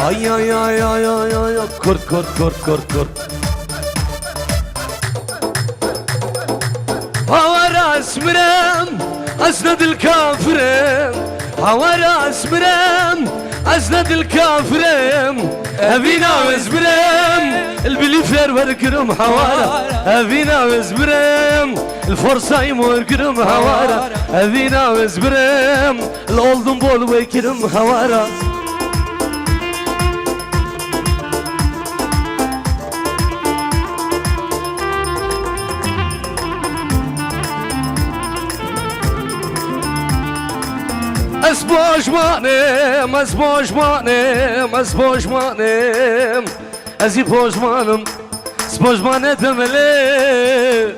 Ay ay ay ay ay ay ay. Kurt kurt kurt kurt kurt. Havara اسمرم أسند الكافرم هوارا اسمرم أسند الكافرم أبينا وزبرم البليفر وركرم هوارا أبينا وزبرم الفرصة يموركرم هوارا أبينا وزبرم الأولدن بول ويكرم هوارا Azboşmanım, azboşmanım, azboşmanım Azboşmanım, azboşmanı demeli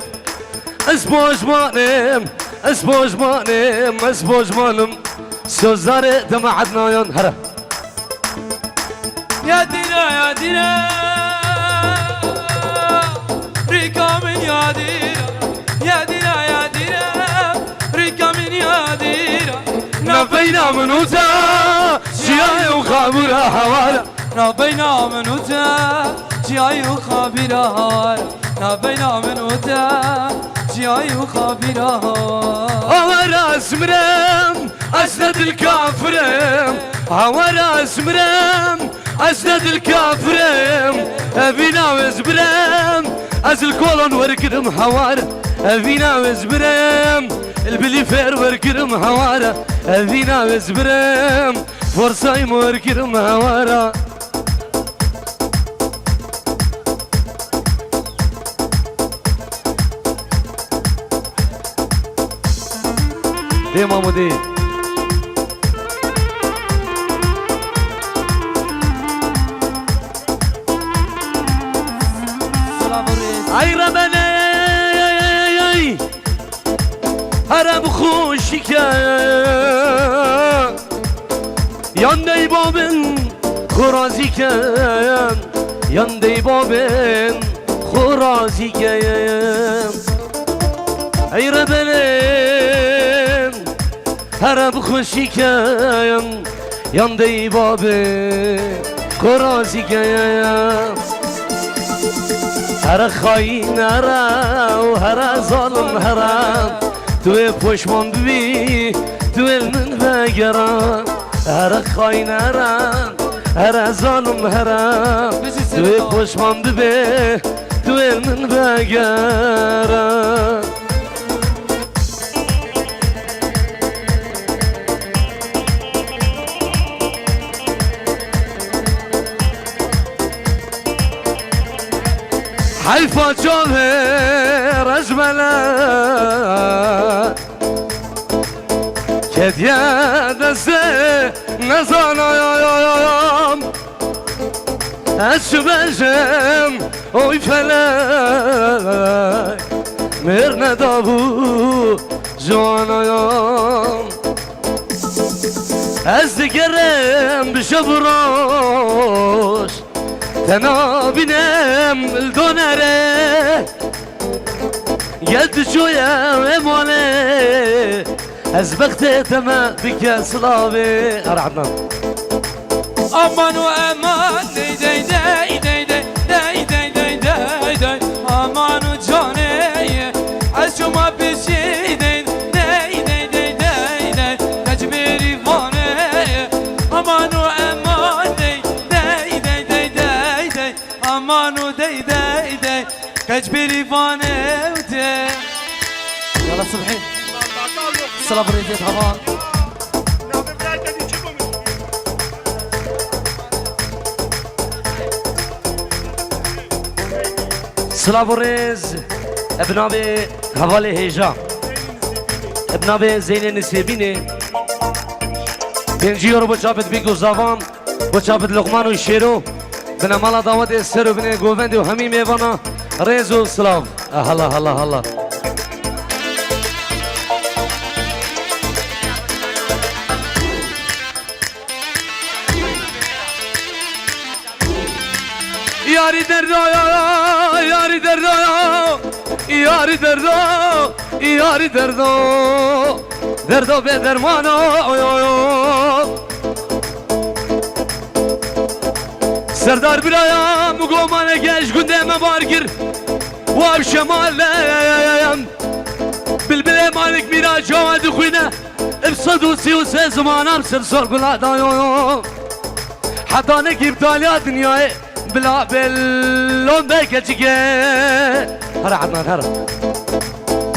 Azboşmanım, azboşmanım, azboşmanım Sözleri demedna yan hara Ya dira ya dira Rikamin ya dira Ya dira ya dira Rikamin ya dira نبينا من وتا جاي وخابرها حوالا نبينا من وتا جاي وخابرها حوالا نبينا من وتا جاي وخابرها هورا اسمرم اسند الكافرم هورا اسمرم اسند الكافرم ابينا وزبرم از الكولون وركرم حوارا ابينا وزبرم البليفير وركرم هوارا ابينا وزبرم فرصايم وركرم هوارا دي مامو دي اي ربنا هرم خوشی که یانده بابن خورازی که یانده بابن خورازی که ای ربنم هرم خوشی که یانده بابن خورازی که هر خاین هر و هر ظالم هرم توی پشمان ببی توی من بگرم هر خاین هرم هر ظالم هرم توی پشمان ببی توی من بگرم حیفا جوهر اجمله که دیه دسته نزانایم از چو بشم اوی فلک مر ندابو جوانایم از دیگرم بشه براش تنابینم الدونره قد شوية ومولي أزبقت تما بك صلابي أرعبنا أمان وأمان دي دي دي دي دي دي دي دي دي دي أمان وجاني عشو ما بشي دي دي دي دي دي دي تجميري فاني أمان وأمان دي دي دي دي دي دي أمان ودي دي دي تجميري فاني ودي يلا صبحي الصلاة بريديت همان سلام الرز ابن ابي حوالي هيجا ابن ابي زين نسيبيني بنجيور بچابت بيگو زاوان بچابت لقمان و شيرو بنا مالا دعوت السر بنا گووند و همي ميوانا رزو سلام هلا هلا هلا یاری دردا یاری دردا یاری دردا یاری دردا دردا به درمانا سردار برايا مقوم انا جاش قدام بارقر واب شمال بالبلي مالك ميرا جواد خوينا بصدوسي وسي زمانا بسر صور قلا دايو حتى نجيب تاليا دنياي بلا بلون بيك تجي هرا عدنان هرا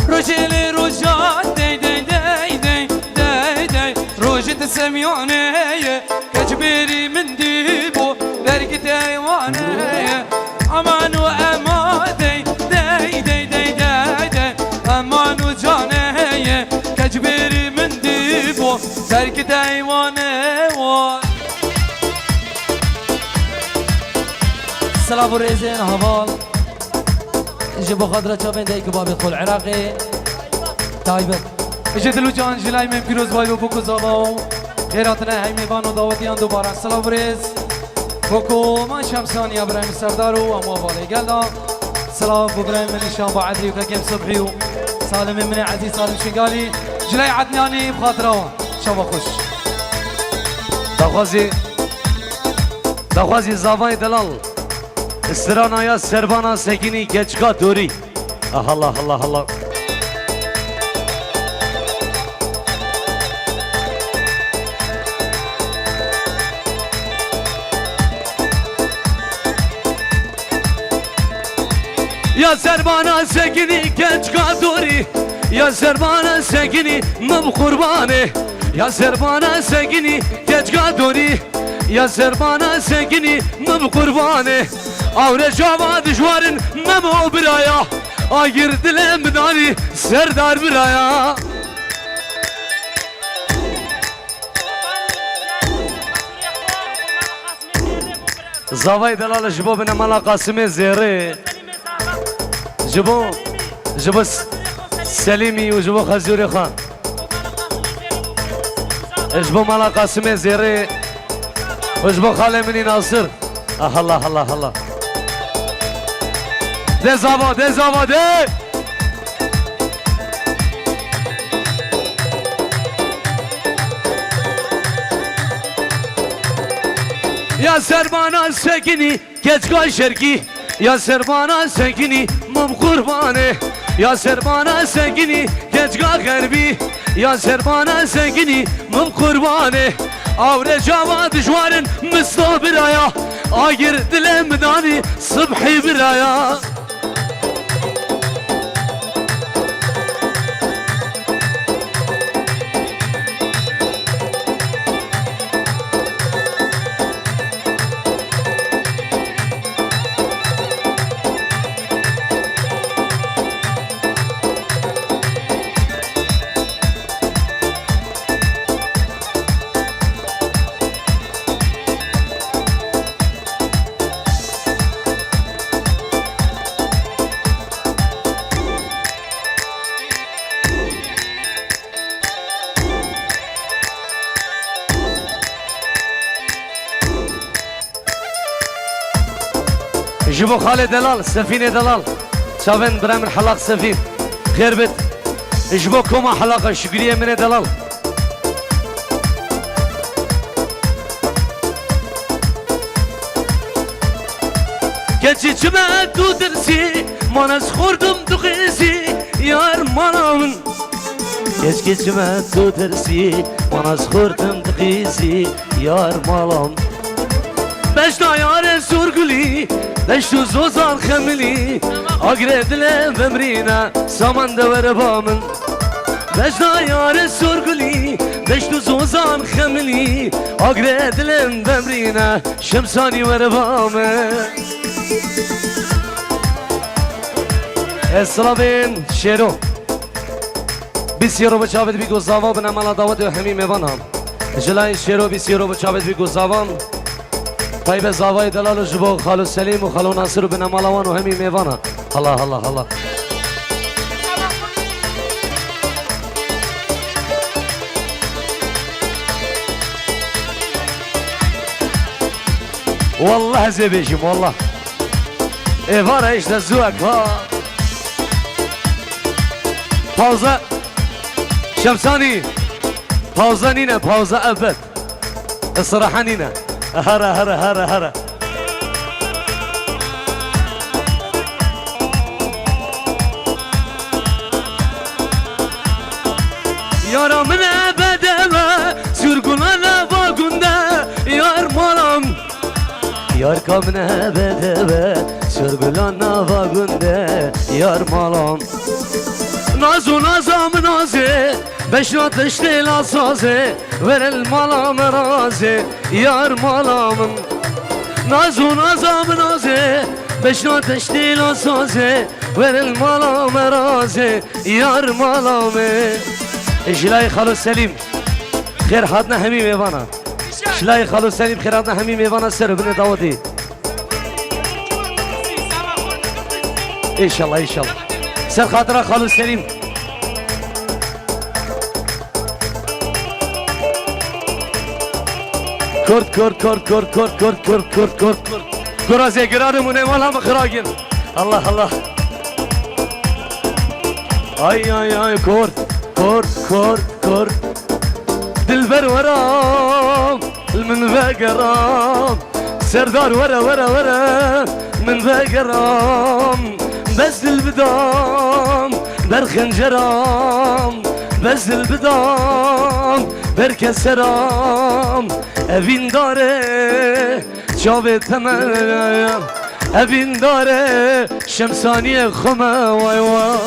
روجيلي روجات داي داي داي داي داي داي روجت سميوني كجبيري من ديبو درك دايواني امان وامان داي داي داي داي داي داي امان وجاني كجبيري من ديبو درك دايواني سلام ريزين هبال جيبوا خضرة شابين دايك بابي خول عراقي تايبت اجدلو جان جلاي من بيروز بايو بوكو زاباو غيراتنا هاي ميبانو داوتيان دوبارا سلام ريز بوكو ما شمساني ابراهيم سردارو امو بالي قلدا سلام ابراهيم من الشام بعدري وكاكيم صبحي سالم من عزيز سالم شنقالي جلاي عدناني بخاطره شابا خوش دخوازي زافاي دلال استرانا يا سربانا سكيني keçka دوري الله الله الله يا سربانا سكيني keçka دوري يا سربانا سكيني مب قرباني يا سربانا سكيني keçka دوري يا سربانا سكيني مب قرباني آوره جاوا دجوارن ممو برایا آگیر دلم بدانی سردار برایا زاوای دلال جبو بنا مالا قاسم زیره جبو سلیمی و جبو خزیوری خان جبو مالا قاسم زیره و جبو خاله منی ناصر الله الله الله ده زاوا ده يا سربانا سكني keçka شرقي يا سربانا سكني مم قرباني يا سربانا سكني keçka غربي يا سربانا سكني مم قرباني آوره جاوا دجوارن مستو برايا آگیر دلم بدانی صبحي برايا جيبوا خالد دلال سفينة دلال شافن برامن حلاق سفين خير بيت جيبوا كوما حلاقة شكرية من دلال كتشي جمع دو درسي ماناس خوردم دو قيسي يار مانامن كتشي جمع دو درسي ماناس خوردم دو قيسي يار مالام بشنا يار سورغلي دشتو زوزان خملي اقرب دلم بمرينا سامان دور بامن بشنا يار سورغلي دشتو زوزان خملي اقرب دلم بمرينا شمساني ور بامن اسرابين شيرو بسيرو بچاوت بيگو زاوا بنا مالا دعوت و همي ميوانام جلاي شيرو بسيرو بچاوت بيگو زاوام طيب زاوای دلال جبو خالو سلیم و خالو ناصر و بنا مالوان و همي ميوانا الله الله الله والله زبيشم والله ايفانا ايش تزوك ها pauza شمساني pauza نينا pauza ابد الصراحة نينا هرا هرا هرا هرا yaramına bedeve sürgülana vagunde yar malam yar kamne bedeve sürgülana vagunde yar malam nazu nazam nazi beş ateşli lasazi verel malam razi yar malamım nazu nazam nazi beş ateşli lasazi verel malam razi yar malamı شلاي خالو سليم خير حدنا هميم ايوانا شلاي خالو سليم خير حدنا هميم ايوانا سر بن داودي ان شاء الله ان شاء الله سر خاطر خالو سليم كرد كرد كرد كرد كرد كرد كرد كرد كرد كرد كرازي قرارم ونيمالها مخراجين الله الله اي اي اي كرد كرد كرد كرد دلبر ورام من بقرام سردار ورا ورا ورا من بقرام بس البدام برخنجرام بس البدام بركسرام evin dare çave temel evin dare şemsaniye khama vay vay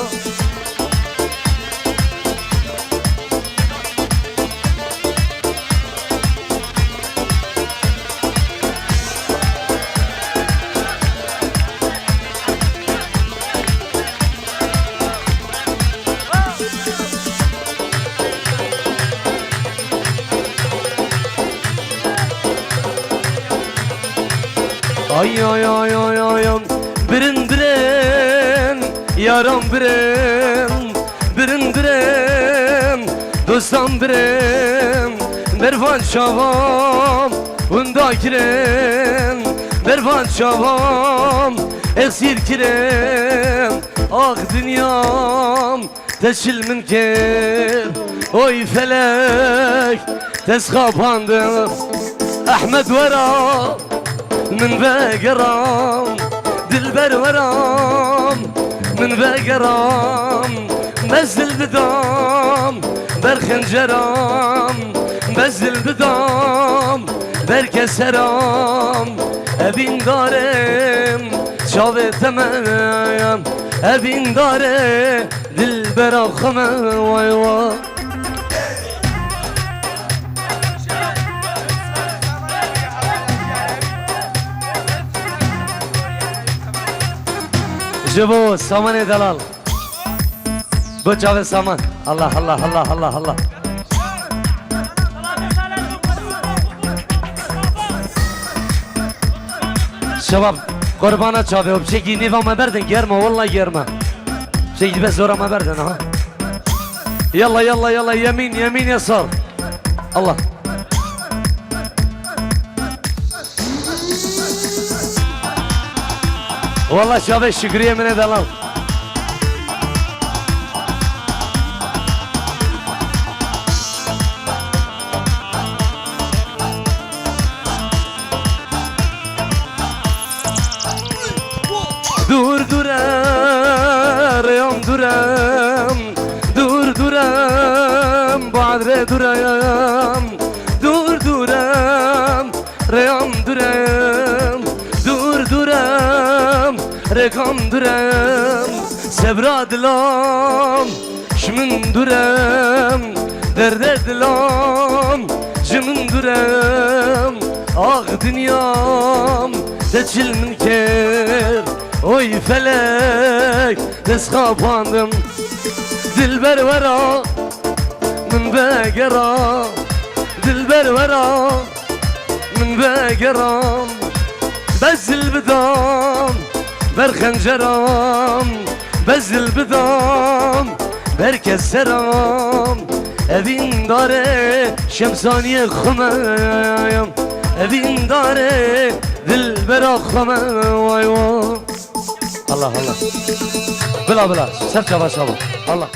ay ay ay ay ay birin birin yaram birin birin birin dostum birin bervan şavam bunda kirin bervan şavam esir kirin ah dünyam teşil münkir oy felek tez kapandı Ahmet vera من بقرام دلبر ورام من بقرام بزل بدام برخنجرام بزل بدام بركسرام ابين دارم شاوه تمام ابين داره دلبر آخمه وای وای جبو سامان دلال بو جاوه سامان الله الله الله الله الله شباب قربانا جاوه بشكي نيفا ما بردن گرما والله گرما بشكي بس زورا ما بردن ها يلا يلا يلا يمين يمين يسار الله والله شباب شكرية من دلال دور دورم ريام دورم دور دورم بعد دورم دور دورم ريام دورم دور دورم رقم درم سبرا دلام شمن درم درد دلام جمن درم آغ dünyam teçil münker oy felek dez kapandım dilber vera min begera dilber vera min begeram bezil bedam برخنجرام بزل بدام بركسرام evin dare şemsaniye khmayam evin dare dilber akhma vay vay Allah Allah bela bela ser çava çava Allah